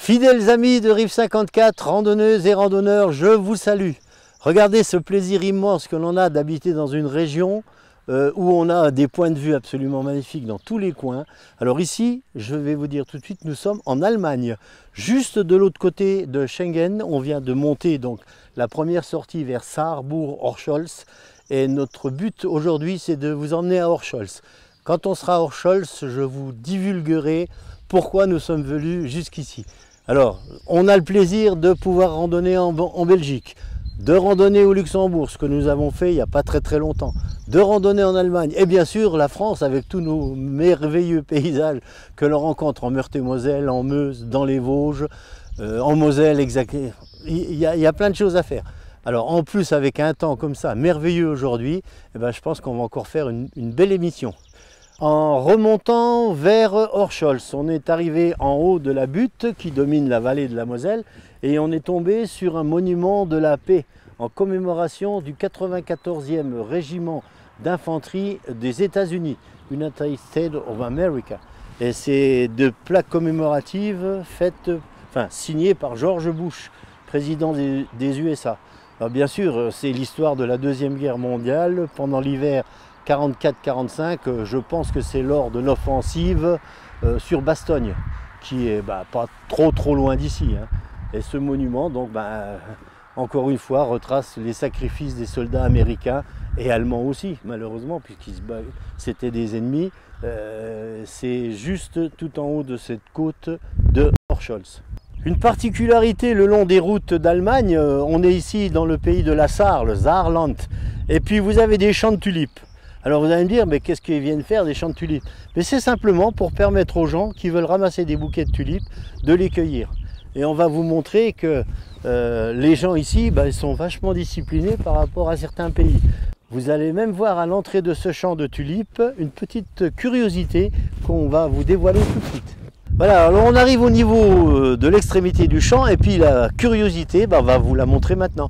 Fidèles amis de Rive 54, randonneuses et randonneurs, je vous salue. Regardez ce plaisir immense que l'on a d'habiter dans une région où on a des points de vue absolument magnifiques dans tous les coins. Alors ici, je vais vous dire tout de suite, nous sommes en Allemagne, juste de l'autre côté de Schengen. On vient de monter donc la première sortie vers Saarburg-Horscholz et notre but aujourd'hui, c'est de vous emmener à Horscholz. Quand on sera à Horscholz, je vous divulguerai pourquoi nous sommes venus jusqu'ici. Alors, on a le plaisir de pouvoir randonner en Belgique, de randonner au Luxembourg, ce que nous avons fait il n'y a pas très longtemps, de randonner en Allemagne, et bien sûr la France avec tous nos merveilleux paysages que l'on rencontre en Meurthe-et-Moselle, en Meuse, dans les Vosges, en Moselle, exactement. Il y a plein de choses à faire. Alors en plus avec un temps comme ça, merveilleux aujourd'hui, eh ben, je pense qu'on va encore faire une belle émission. En remontant vers Horscholz, on est arrivé en haut de la butte qui domine la vallée de la Moselle et on est tombé sur un monument de la paix en commémoration du 94e régiment d'infanterie des États-Unis, United States of America. Et c'est de plaques commémoratives signées par George Bush, président des USA. Alors bien sûr, c'est l'histoire de la Deuxième Guerre mondiale pendant l'hiver 44-45, je pense que c'est lors de l'offensive sur Bastogne, qui est pas trop loin d'ici. Hein. Et ce monument, donc, encore une fois, retrace les sacrifices des soldats américains et allemands aussi, malheureusement, puisqu'ils c'était des ennemis. C'est juste tout en haut de cette côte de Horscholz. Une particularité le long des routes d'Allemagne, on est ici dans le pays de la Saar, le Saarland, et puis vous avez des champs de tulipes. Alors vous allez me dire, mais qu'est-ce qu'ils viennent faire des champs de tulipes? Mais c'est simplement pour permettre aux gens qui veulent ramasser des bouquets de tulipes de les cueillir. Et on va vous montrer que les gens ici, ils sont vachement disciplinés par rapport à certains pays. Vous allez même voir à l'entrée de ce champ de tulipes une petite curiosité qu'on va vous dévoiler tout de suite. Voilà, alors on arrive au niveau de l'extrémité du champ et puis la curiosité, on va vous la montrer maintenant.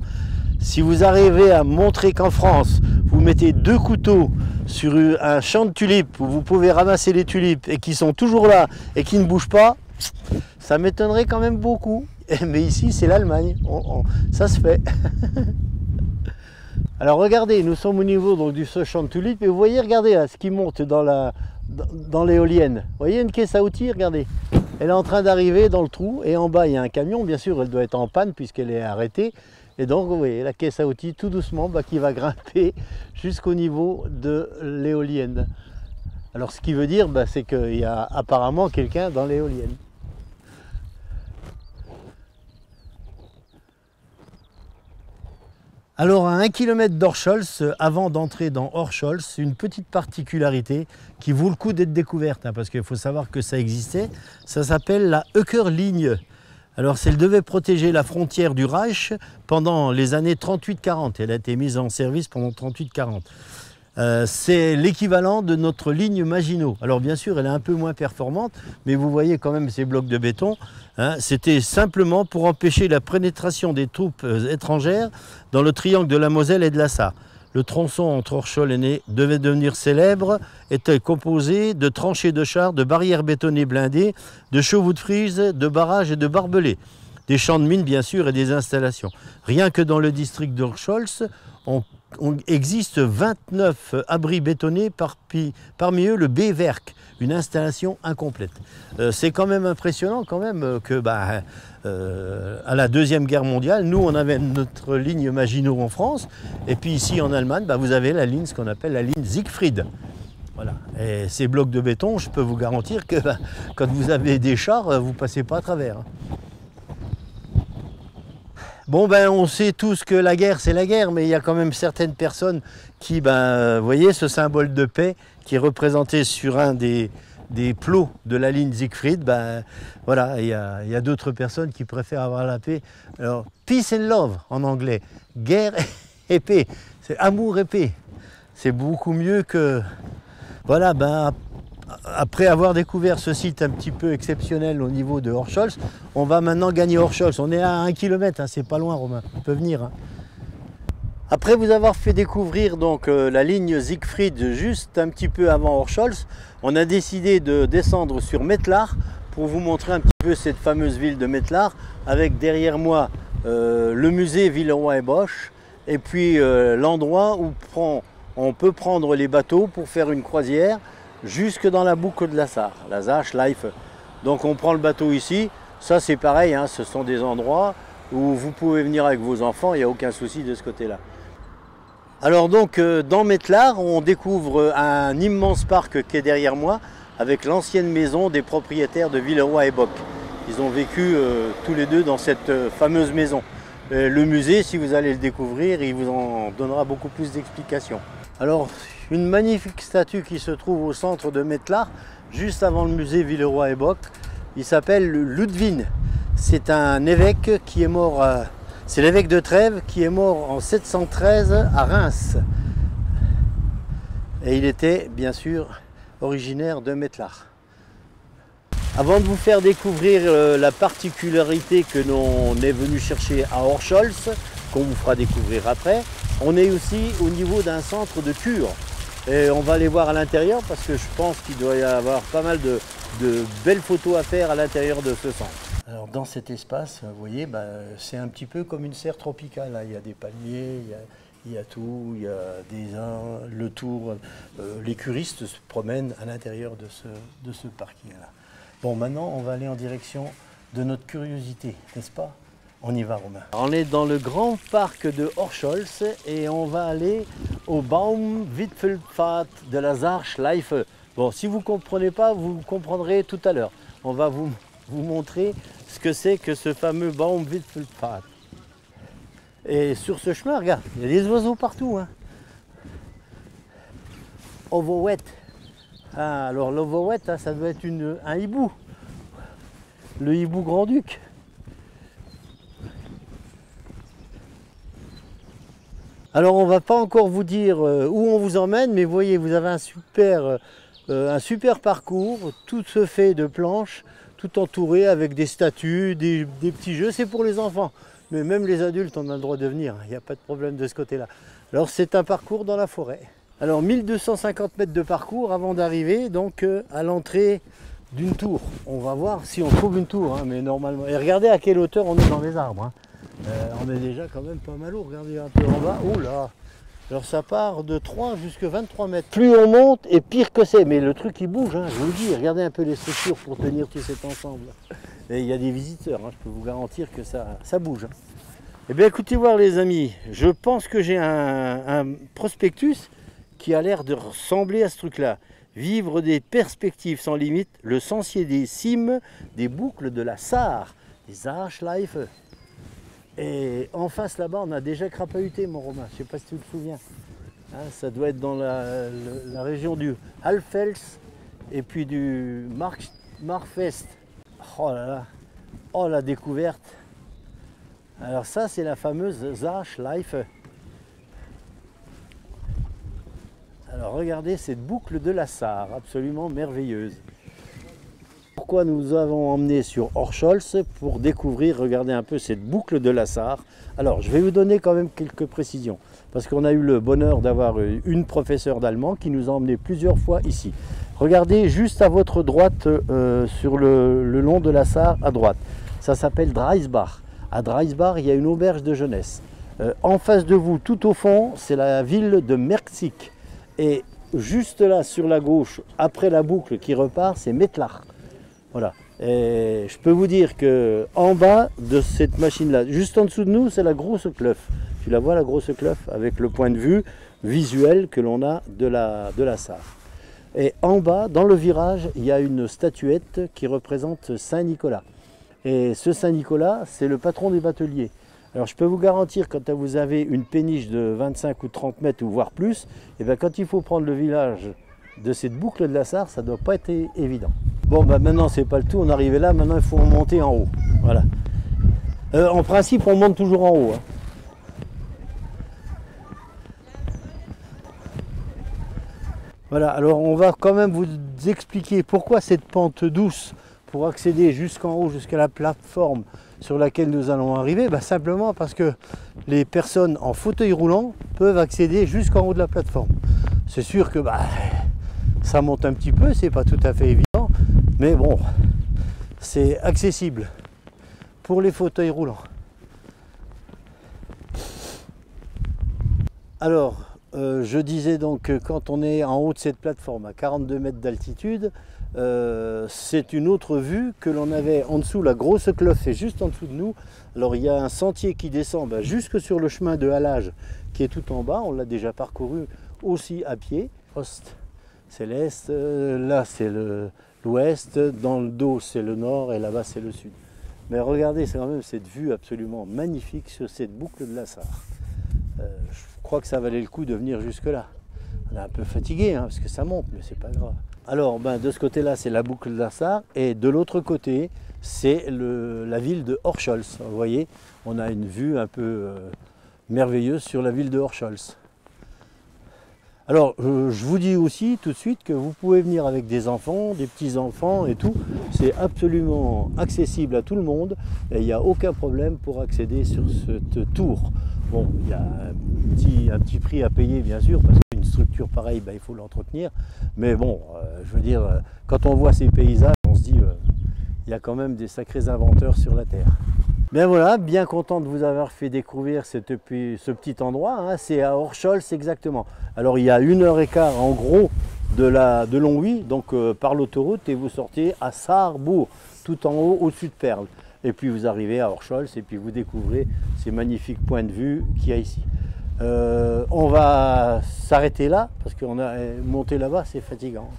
Si vous arrivez à montrer qu'en France, vous mettez 2 couteaux sur un champ de tulipes où vous pouvez ramasser les tulipes et qui sont toujours là et qui ne bougent pas, ça m'étonnerait quand même beaucoup. Mais ici, c'est l'Allemagne, ça se fait. Alors regardez, nous sommes au niveau donc, de ce champ de tulipes et vous voyez, regardez là, ce qui monte dans l'éolienne. Vous voyez une caisse à outils, regardez. Elle est en train d'arriver dans le trou et en bas, il y a un camion. Bien sûr, elle doit être en panne puisqu'elle est arrêtée. Et donc, vous voyez, la caisse à outils, tout doucement, qui va grimper jusqu'au niveau de l'éolienne. Alors, ce qui veut dire, c'est qu'il y a apparemment quelqu'un dans l'éolienne. Alors, à 1 km d'Horscholz, avant d'entrer dans Horscholz, une petite particularité qui vaut le coup d'être découverte, parce qu'il faut savoir que ça existait, ça s'appelle la Hökerlinie. Alors, elle devait protéger la frontière du Reich pendant les années 38-40. Elle a été mise en service pendant 38-40. C'est l'équivalent de notre ligne Maginot. Alors, bien sûr, elle est un peu moins performante, mais vous voyez quand même ces blocs de béton. Hein, c'était simplement pour empêcher la pénétration des troupes étrangères dans le triangle de la Moselle et de la Saar. Le tronçon entre Horscholz et Ney devait devenir célèbre, était composé de tranchées de chars, de barrières bétonnées blindées, de chevaux de frise, de barrages et de barbelés. Des champs de mines, bien sûr, et des installations. Rien que dans le district d'Horscholz, on existe 29 abris bétonnés, parmi eux le B-Werk, une installation incomplète. C'est quand même impressionnant que à la Deuxième Guerre mondiale, nous on avait notre ligne Maginot en France, et puis ici en Allemagne, vous avez la ligne, ce qu'on appelle la ligne Siegfried. Voilà. Et ces blocs de béton, je peux vous garantir que quand vous avez des chars, vous ne passez pas à travers. Bon, on sait tous que la guerre, c'est la guerre, mais il y a quand même certaines personnes qui, vous voyez, ce symbole de paix qui est représenté sur un des plots de la ligne Siegfried, voilà, il y a d'autres personnes qui préfèrent avoir la paix. Alors, peace and love en anglais, guerre et paix, c'est amour et paix. C'est beaucoup mieux que, voilà, après avoir découvert ce site un petit peu exceptionnel au niveau de Horscholz, on va maintenant gagner Horscholz. On est à 1 km, hein, c'est pas loin, Romain, on peut venir. Hein. Après vous avoir fait découvrir donc la ligne Siegfried juste un petit peu avant Horscholz, on a décidé de descendre sur Mettlar pour vous montrer un petit peu cette fameuse ville de Mettlar, avec derrière moi le musée Villeroy et Boch, et puis l'endroit où on peut prendre les bateaux pour faire une croisière jusque dans la boucle de la Sarre, la Saarschleife. Donc on prend le bateau ici, ça c'est pareil, hein, ce sont des endroits où vous pouvez venir avec vos enfants, il n'y a aucun souci de ce côté-là. Alors donc dans Mettlar, on découvre un immense parc qui est derrière moi, avec l'ancienne maison des propriétaires de Villeroy et Boch. Ils ont vécu tous les deux dans cette fameuse maison. Le musée, si vous allez le découvrir, il vous en donnera beaucoup plus d'explications. Alors, une magnifique statue qui se trouve au centre de Mettlar, juste avant le musée Villeroy et Boch. Il s'appelle Ludwin. C'est un évêque qui est mort, c'est l'évêque de Trèves qui est mort en 713 à Reims. Et il était bien sûr originaire de Mettlar. Avant de vous faire découvrir la particularité que l'on est venu chercher à Horscholz, qu'on vous fera découvrir après, on est aussi au niveau d'un centre de cure. Et on va aller voir à l'intérieur parce que je pense qu'il doit y avoir pas mal de belles photos à faire à l'intérieur de ce centre. Alors dans cet espace, vous voyez, c'est un petit peu comme une serre tropicale. Là. Il y a des palmiers, il y a tout, il y a le tour. Les curistes se promènent à l'intérieur de ce parking-là. Bon, maintenant, on va aller en direction de notre curiosité, n'est-ce pas? On y va, Romain. On est dans le grand parc de Horscholz et on va aller au Baumwipfelpfad de la Saarschleife. Bon, si vous ne comprenez pas, vous comprendrez tout à l'heure. On va vous montrer ce que c'est que ce fameux Baumwipfelpfad. Et sur ce chemin, regarde, il y a des oiseaux partout. Hein. Ovowet. Ah, alors l'ovowet, ça doit être un hibou. Le hibou grand-duc. Alors on ne va pas encore vous dire où on vous emmène, mais vous voyez, vous avez un super parcours. Tout se fait de planches, tout entouré avec des statues, des petits jeux. C'est pour les enfants, mais même les adultes, on a le droit de venir. Il n'y a pas de problème de ce côté-là. Alors c'est un parcours dans la forêt. Alors 1250 mètres de parcours avant d'arriver donc à l'entrée d'une tour. On va voir si on trouve une tour, hein, mais normalement. Et regardez à quelle hauteur on est dans les arbres. Hein. On est déjà quand même pas mal haut. Regardez un peu en bas. Oh là! Alors ça part de 3 jusqu'à 23 mètres. Plus on monte et pire que c'est. Mais le truc il bouge, hein, je vous le dis. Regardez un peu les structures pour tenir tout cet ensemble. Et il y a des visiteurs, hein, je peux vous garantir que ça bouge. Hein. Eh bien écoutez voir les amis, je pense que j'ai un prospectus qui a l'air de ressembler à ce truc-là. Vivre des perspectives sans limite, le sentier des cimes, des boucles de la Sarre, des Saarschleife. Et en face là-bas, on a déjà crapahuté, mon Romain, je ne sais pas si tu te souviens. Hein, ça doit être dans la région du Alfels et puis du Marfest. Oh là là, oh la découverte. Alors ça, c'est la fameuse Saarschleife. Alors regardez cette boucle de la Sarre, absolument merveilleuse. Pourquoi nous avons emmené sur Horscholz pour découvrir, regardez un peu cette boucle de la Sarre. Alors je vais vous donner quand même quelques précisions, parce qu'on a eu le bonheur d'avoir une professeure d'allemand qui nous a emmenés plusieurs fois ici. Regardez juste à votre droite, sur le long de la Sarre à droite, ça s'appelle Dreisbach. À Dreisbach, il y a une auberge de jeunesse. En face de vous, tout au fond, c'est la ville de Merzig. Et juste là, sur la gauche, après la boucle qui repart, c'est Mettlar. Voilà. Et je peux vous dire que en bas de cette machine-là, juste en dessous de nous, c'est la grosse Cleuf. Tu la vois, la grosse Cleuf, avec le point de vue visuel que l'on a de la Sarre. Et en bas, dans le virage, il y a une statuette qui représente Saint-Nicolas. Et ce Saint-Nicolas, c'est le patron des bateliers. Alors je peux vous garantir, quand vous avez une péniche de 25 ou 30 mètres, ou voire plus, et bien quand il faut prendre le village de cette boucle de la Sarre, ça ne doit pas être évident. Bon, maintenant c'est pas le tout, on est arrivé là, maintenant il faut monter en haut. Voilà. En principe, on monte toujours en haut. Hein. Voilà, alors on va quand même vous expliquer pourquoi cette pente douce pour accéder jusqu'en haut, jusqu'à la plateforme sur laquelle nous allons arriver, simplement parce que les personnes en fauteuil roulant peuvent accéder jusqu'en haut de la plateforme. C'est sûr que ça monte un petit peu, c'est pas tout à fait évident, mais bon, c'est accessible pour les fauteuils roulants. Alors, je disais donc que quand on est en haut de cette plateforme à 42 mètres d'altitude, c'est une autre vue que l'on avait en dessous. La grosse cloche, c'est juste en dessous de nous. Alors il y a un sentier qui descend jusque sur le chemin de halage qui est tout en bas. On l'a déjà parcouru aussi à pied. Ost, c'est l'est, là c'est l'ouest, dans le dos c'est le nord et là-bas c'est le sud. Mais regardez, c'est quand même cette vue absolument magnifique sur cette boucle de la Sarre. Je crois que ça valait le coup de venir jusque là. On est un peu fatigué parce que ça monte, mais c'est pas grave. Alors de ce côté-là, c'est la boucle de la Sarre et de l'autre côté, c'est la ville de Horscholz. Vous voyez, on a une vue un peu merveilleuse sur la ville de Horscholz. Alors, je vous dis aussi tout de suite que vous pouvez venir avec des enfants, des petits-enfants et tout. C'est absolument accessible à tout le monde et il n'y a aucun problème pour accéder sur cette tour. Bon, il y a un petit prix à payer bien sûr parce qu'une structure pareille, il faut l'entretenir. Mais bon, je veux dire, quand on voit ces paysages, on se dit il y a quand même des sacrés inventeurs sur la Terre. Bien voilà, bien content de vous avoir fait découvrir ce petit endroit, c'est à Horscholz exactement. Alors il y a 1h15 en gros de Longwy, donc par l'autoroute, et vous sortez à Sarrebourg, tout en haut au-dessus de Perles. Et puis vous arrivez à Horscholz et puis vous découvrez ces magnifiques points de vue qu'il y a ici. On va s'arrêter là, parce qu'on a monté là-bas, c'est fatigant.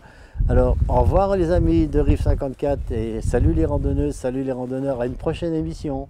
Alors, au revoir les amis de Rive 54 et salut les randonneuses, salut les randonneurs, à une prochaine émission.